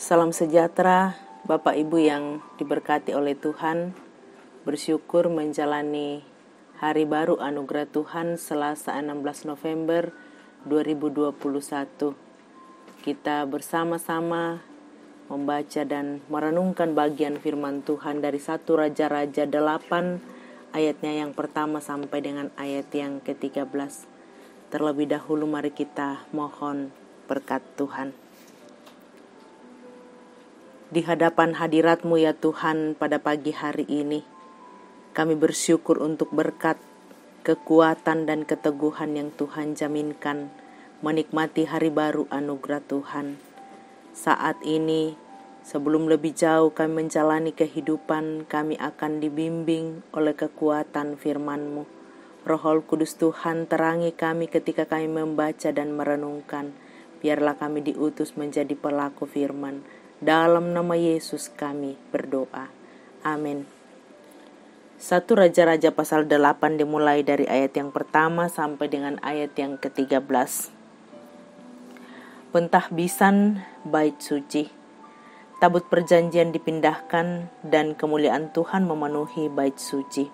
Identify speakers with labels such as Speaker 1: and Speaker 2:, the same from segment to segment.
Speaker 1: Salam sejahtera, Bapak Ibu yang diberkati oleh Tuhan. Bersyukur menjalani hari baru anugerah Tuhan Selasa 16 November 2021. Kita bersama-sama membaca dan merenungkan bagian firman Tuhan dari 1 Raja-Raja 8 ayatnya yang pertama sampai dengan ayat yang ke-13. Terlebih dahulu mari kita mohon berkat Tuhan. Di hadapan hadirat-Mu ya Tuhan pada pagi hari ini, kami bersyukur untuk berkat, kekuatan dan keteguhan yang Tuhan jaminkan, menikmati hari baru anugerah Tuhan. Saat ini, sebelum lebih jauh kami menjalani kehidupan, kami akan dibimbing oleh kekuatan firman-Mu. Roh Kudus Tuhan terangi kami ketika kami membaca dan merenungkan. Biarlah kami diutus menjadi pelaku firman. Dalam nama Yesus kami berdoa. Amin. 1 Raja-Raja pasal 8 dimulai dari ayat yang pertama sampai dengan ayat yang ke-13. Pentahbisan bait suci. Tabut perjanjian dipindahkan dan kemuliaan Tuhan memenuhi bait suci.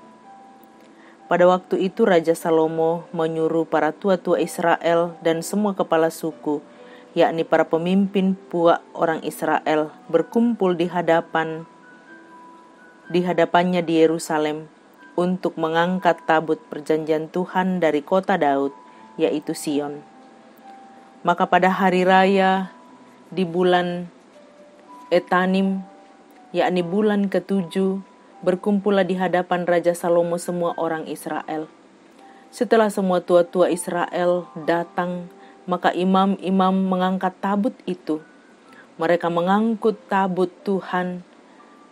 Speaker 1: Pada waktu itu Raja Salomo menyuruh para tua-tua Israel dan semua kepala suku, yakni para pemimpin puak orang Israel, berkumpul di hadapannya di Yerusalem untuk mengangkat tabut perjanjian Tuhan dari kota Daud, yaitu Sion. Maka pada hari raya di bulan Etanim, yakni bulan ke-7, berkumpullah di hadapan Raja Salomo semua orang Israel. Setelah semua tua-tua Israel datang, maka imam-imam mengangkat tabut itu. Mereka mengangkut tabut Tuhan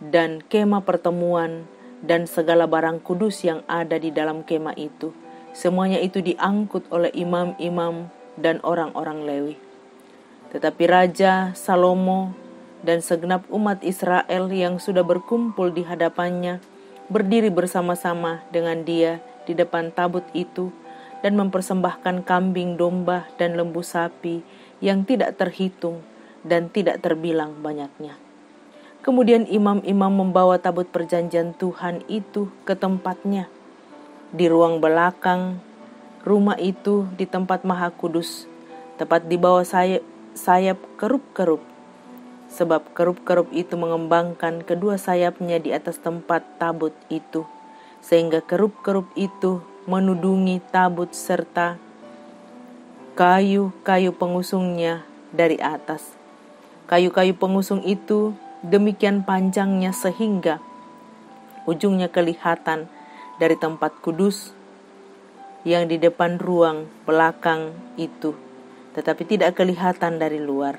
Speaker 1: dan kemah pertemuan dan segala barang kudus yang ada di dalam kemah itu. Semuanya itu diangkut oleh imam-imam dan orang-orang Lewi. Tetapi Raja Salomo dan segenap umat Israel yang sudah berkumpul di hadapannya berdiri bersama-sama dengan dia di depan tabut itu dan mempersembahkan kambing domba dan lembu sapi yang tidak terhitung dan tidak terbilang banyaknya. Kemudian imam-imam membawa tabut perjanjian Tuhan itu ke tempatnya di ruang belakang rumah itu di tempat Maha Kudus, tepat di bawah sayap kerup-kerup. Sebab kerup-kerup itu mengembangkan kedua sayapnya di atas tempat tabut itu, sehingga kerup-kerup itu menudungi tabut serta kayu-kayu pengusungnya dari atas. Kayu-kayu pengusung itu demikian panjangnya sehingga ujungnya kelihatan dari tempat kudus yang di depan ruang belakang itu, tetapi tidak kelihatan dari luar.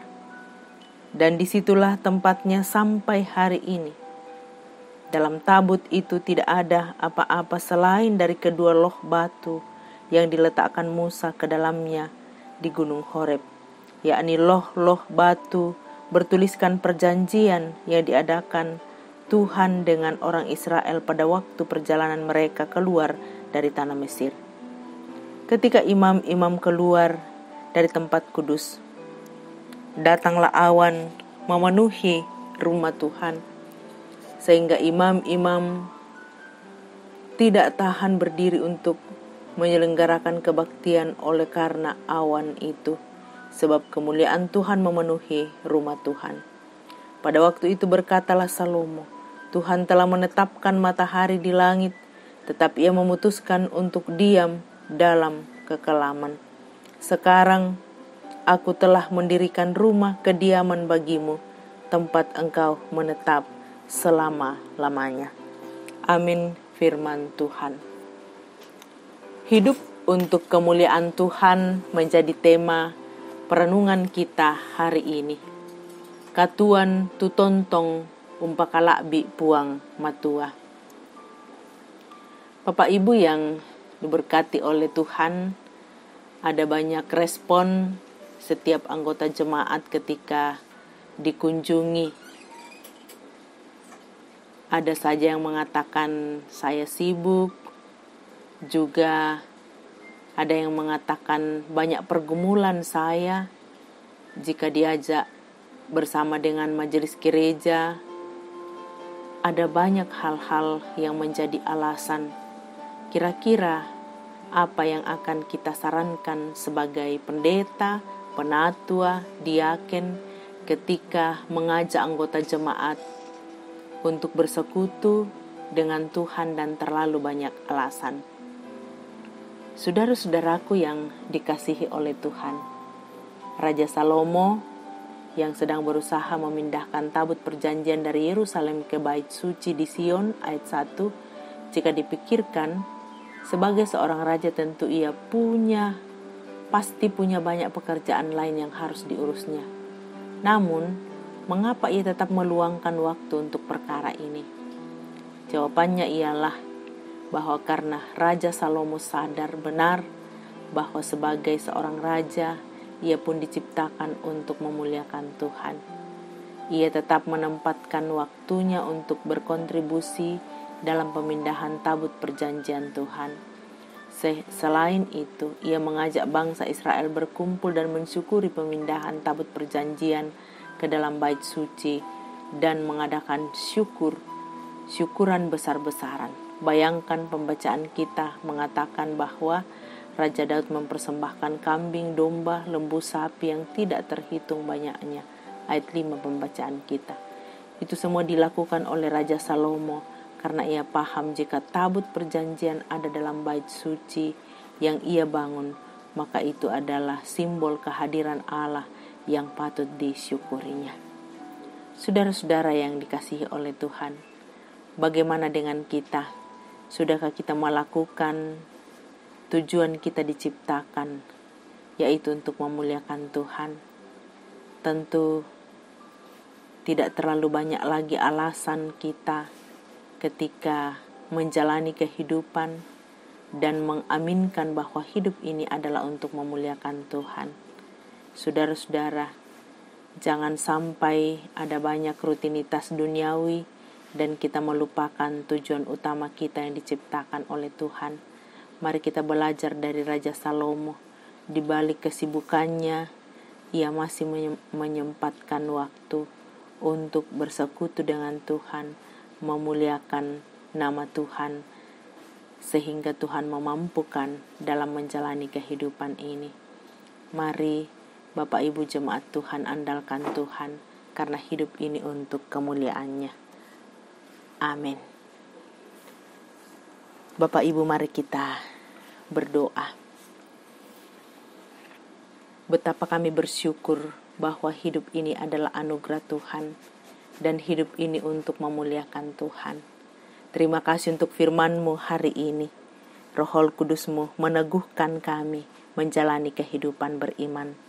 Speaker 1: Dan disitulah tempatnya sampai hari ini. Dalam tabut itu tidak ada apa-apa selain dari kedua loh batu yang diletakkan Musa ke dalamnya di Gunung Horeb, yakni loh-loh batu bertuliskan perjanjian yang diadakan Tuhan dengan orang Israel pada waktu perjalanan mereka keluar dari tanah Mesir. Ketika imam-imam keluar dari tempat kudus, datanglah awan memenuhi rumah Tuhan, sehingga imam-imam tidak tahan berdiri untuk menyelenggarakan kebaktian oleh karena awan itu, sebab kemuliaan Tuhan memenuhi rumah Tuhan. Pada waktu itu berkatalah Salomo, Tuhan telah menetapkan matahari di langit, tetapi ia memutuskan untuk diam dalam kekelaman. Sekarang aku telah mendirikan rumah kediaman bagimu, tempat engkau menetap selama-lamanya. Amin. Firman Tuhan. Hidup untuk kemuliaan Tuhan menjadi tema perenungan kita hari ini. Katuan tutontong umpakalakbi puang matua. Bapak Ibu yang diberkati oleh Tuhan, ada banyak respon setiap anggota jemaat ketika dikunjungi. Ada saja yang mengatakan saya sibuk, juga ada yang mengatakan banyak pergumulan saya jika diajak bersama dengan majelis gereja, ada banyak hal-hal yang menjadi alasan. Kira-kira apa yang akan kita sarankan sebagai pendeta, penatua, diaken ketika mengajak anggota jemaat untuk bersekutu dengan Tuhan dan terlalu banyak alasan? Saudara-saudaraku yang dikasihi oleh Tuhan, Raja Salomo yang sedang berusaha memindahkan tabut perjanjian dari Yerusalem ke Bait Suci di Sion, ayat 1, jika dipikirkan, sebagai seorang raja tentu ia pasti punya banyak pekerjaan lain yang harus diurusnya. Namun, mengapa ia tetap meluangkan waktu untuk perkara ini? Jawabannya ialah bahwa karena Raja Salomo sadar benar bahwa sebagai seorang raja, ia pun diciptakan untuk memuliakan Tuhan. Ia tetap menempatkan waktunya untuk berkontribusi dalam pemindahan tabut perjanjian Tuhan. Selain itu, ia mengajak bangsa Israel berkumpul dan mensyukuri pemindahan tabut perjanjian ke dalam bait suci dan mengadakan syukuran besar-besaran. Bayangkan pembacaan kita mengatakan bahwa Raja Daud mempersembahkan kambing, domba, lembu, sapi yang tidak terhitung banyaknya. Ayat 5 pembacaan kita. Itu semua dilakukan oleh Raja Salomo karena ia paham jika tabut perjanjian ada dalam bait suci yang ia bangun, maka itu adalah simbol kehadiran Allah yang patut disyukurinya. Saudara-saudara yang dikasihi oleh Tuhan, bagaimana dengan kita? Sudahkah kita melakukan tujuan kita diciptakan, yaitu untuk memuliakan Tuhan? Tentu tidak terlalu banyak lagi alasan kita ketika menjalani kehidupan dan mengaminkan bahwa hidup ini adalah untuk memuliakan Tuhan. Saudara-saudara, jangan sampai ada banyak rutinitas duniawi dan kita melupakan tujuan utama kita yang diciptakan oleh Tuhan. Mari kita belajar dari Raja Salomo. Di balik kesibukannya, ia masih menyempatkan waktu untuk bersekutu dengan Tuhan, memuliakan nama Tuhan, sehingga Tuhan memampukan dalam menjalani kehidupan ini. Mari Bapak Ibu jemaat Tuhan andalkan Tuhan, karena hidup ini untuk kemuliaan-Nya. Amin. Bapak Ibu, mari kita berdoa. Betapa kami bersyukur bahwa hidup ini adalah anugerah Tuhan dan hidup ini untuk memuliakan Tuhan. Terima kasih untuk firman-Mu hari ini. Roh Kudus-Mu meneguhkan kami menjalani kehidupan beriman.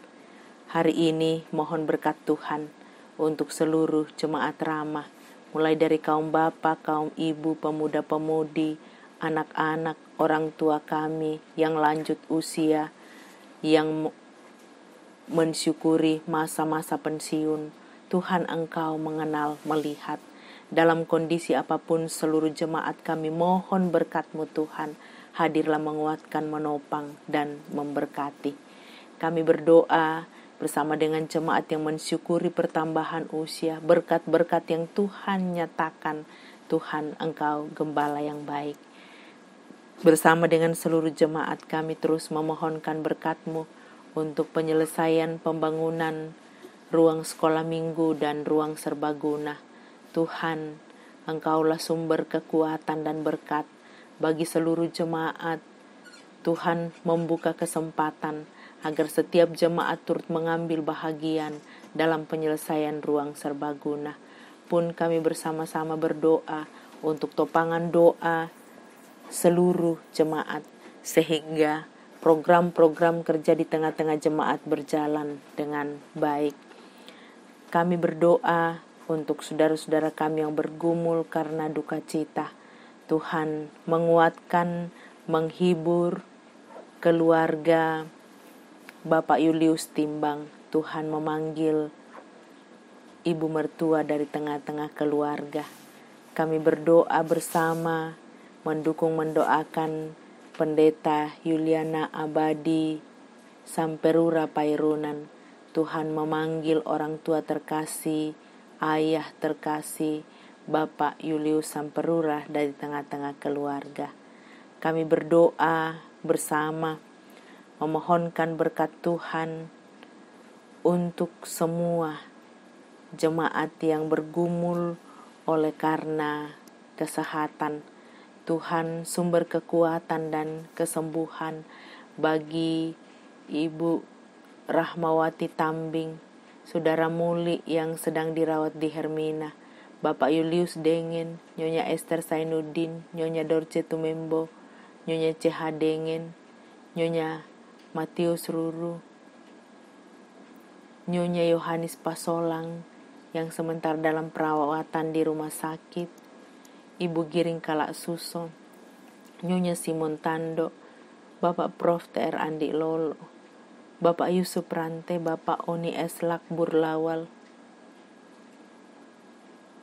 Speaker 1: Hari ini mohon berkat Tuhan untuk seluruh jemaat Ramah, mulai dari kaum bapa, kaum ibu, pemuda-pemudi, anak-anak, orang tua kami yang lanjut usia, yang mensyukuri masa-masa pensiun. Tuhan, Engkau mengenal, melihat. Dalam kondisi apapun seluruh jemaat kami mohon berkat-Mu Tuhan. Hadirlah menguatkan, menopang, dan memberkati. Kami berdoa bersama dengan jemaat yang mensyukuri pertambahan usia, berkat-berkat yang Tuhan nyatakan. Tuhan, Engkau gembala yang baik. Bersama dengan seluruh jemaat kami terus memohonkan berkat-Mu untuk penyelesaian pembangunan ruang sekolah minggu dan ruang serbaguna. Tuhan, Engkaulah sumber kekuatan dan berkat bagi seluruh jemaat. Tuhan membuka kesempatan agar setiap jemaat turut mengambil bahagian dalam penyelesaian ruang serbaguna. Pun kami bersama-sama berdoa untuk topangan doa seluruh jemaat, sehingga program-program kerja di tengah-tengah jemaat berjalan dengan baik. Kami berdoa untuk saudara-saudara kami yang bergumul karena duka cita. Tuhan menguatkan, menghibur keluarga Bapak Julius Timbang. Tuhan memanggil ibu mertua dari tengah-tengah keluarga. Kami berdoa bersama, mendukung, mendoakan Pendeta Yuliana Abadi Samperura Pairunan. Tuhan memanggil orang tua terkasih, ayah terkasih, Bapak Julius Samperura dari tengah-tengah keluarga. Kami berdoa bersama, memohonkan berkat Tuhan untuk semua jemaat yang bergumul oleh karena kesehatan. Tuhan sumber kekuatan dan kesembuhan bagi Ibu Rahmawati Tambing, Saudara Muli yang sedang dirawat di Hermina, Bapak Julius Dengen, Nyonya Esther Sainuddin, Nyonya Dorce Tumembo, Nyonya CH Dengen, Nyonya Matius Ruru, Nyonya Yohanes Pasolang yang sementara dalam perawatan di rumah sakit, Ibu Giring Kalak Suso, Nyonya Simon Tando, Bapak Prof. Tr. Andi Lolo, Bapak Yusuf Rante, Bapak Oni S. Lakbur Lawal,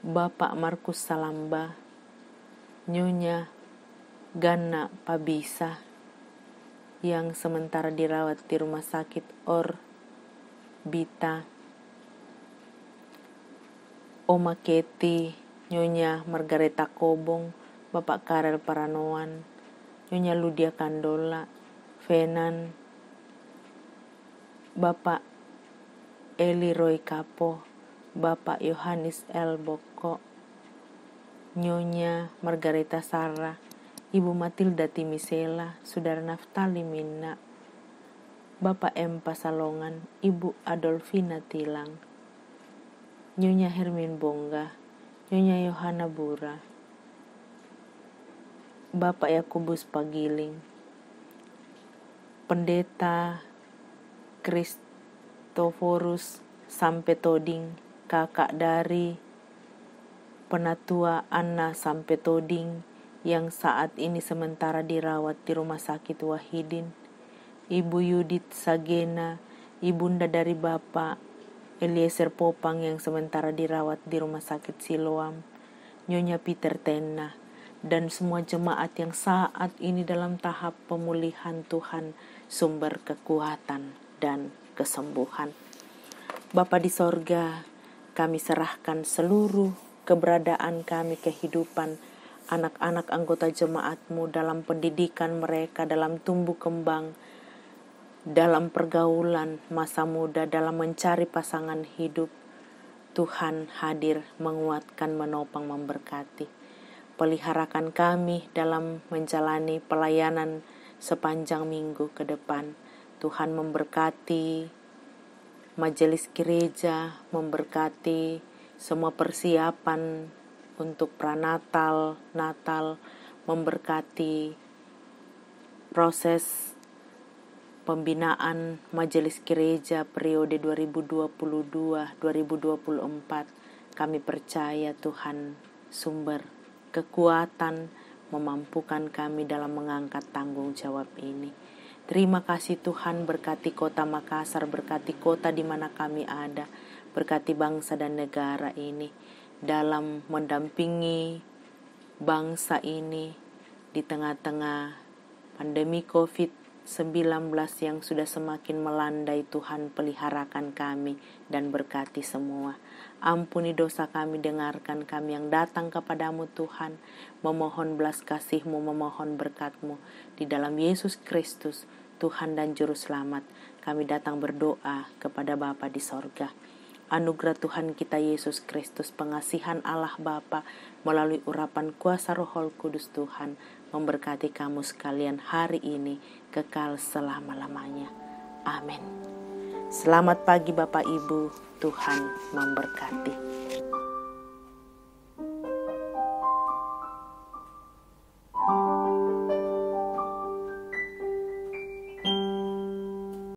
Speaker 1: Bapak Markus Salamba, Nyonya Gana Pabisa yang sementara dirawat di rumah sakit Orbita, Oma Keti, Nyonya Margareta Kobong, Bapak Karel Paranoan, Nyonya Ludia Kandola, Venan, Bapak Eli Roy Kapo, Bapak Yohanes L. Boko, Nyonya Margareta Sarah, Ibu Matilda Timisela, Saudara Naftali Minna, Bapak M. Pasalongan, Ibu Adolfina Tilang, Nyonya Hermin Bongga, Nyonya Yohana Bura, Bapak Yakubus Pagiling, Pendeta Kristoforus Sampetoding, kakak dari Penatua Anna Sampetoding yang saat ini sementara dirawat di Rumah Sakit Wahidin, Ibu Yudit Sagena, ibunda dari Bapak Eliezer Popang yang sementara dirawat di Rumah Sakit Siloam, Nyonya Peter Tena, dan semua jemaat yang saat ini dalam tahap pemulihan. Tuhan sumber kekuatan dan kesembuhan. Bapa di sorga, kami serahkan seluruh keberadaan kami, kehidupan anak-anak anggota jemaat-Mu dalam pendidikan mereka, dalam tumbuh kembang, dalam pergaulan masa muda, dalam mencari pasangan hidup. Tuhan hadir menguatkan, menopang, memberkati. Peliharakan kami dalam menjalani pelayanan sepanjang minggu ke depan. Tuhan memberkati majelis gereja, memberkati semua persiapan untuk pranatal, Natal, memberkati proses pembinaan majelis gereja periode 2022-2024. Kami percaya Tuhan sumber kekuatan memampukan kami dalam mengangkat tanggung jawab ini. Terima kasih Tuhan, berkati kota Makassar, berkati kota di mana kami ada, berkati bangsa dan negara ini dalam mendampingi bangsa ini di tengah-tengah pandemi COVID-19 yang sudah semakin melandai. Tuhan, peliharakan kami dan berkati semua. Ampuni dosa kami, dengarkan kami yang datang kepadamu Tuhan, memohon belas kasih-Mu, memohon berkat-Mu. Di dalam Yesus Kristus, Tuhan dan Juru Selamat, kami datang berdoa kepada Bapa di sorga. Anugerah Tuhan kita Yesus Kristus, pengasihan Allah Bapa melalui urapan kuasa Roh Kudus Tuhan, memberkati kamu sekalian hari ini, kekal selama-lamanya. Amin. Selamat pagi Bapak Ibu, Tuhan memberkati.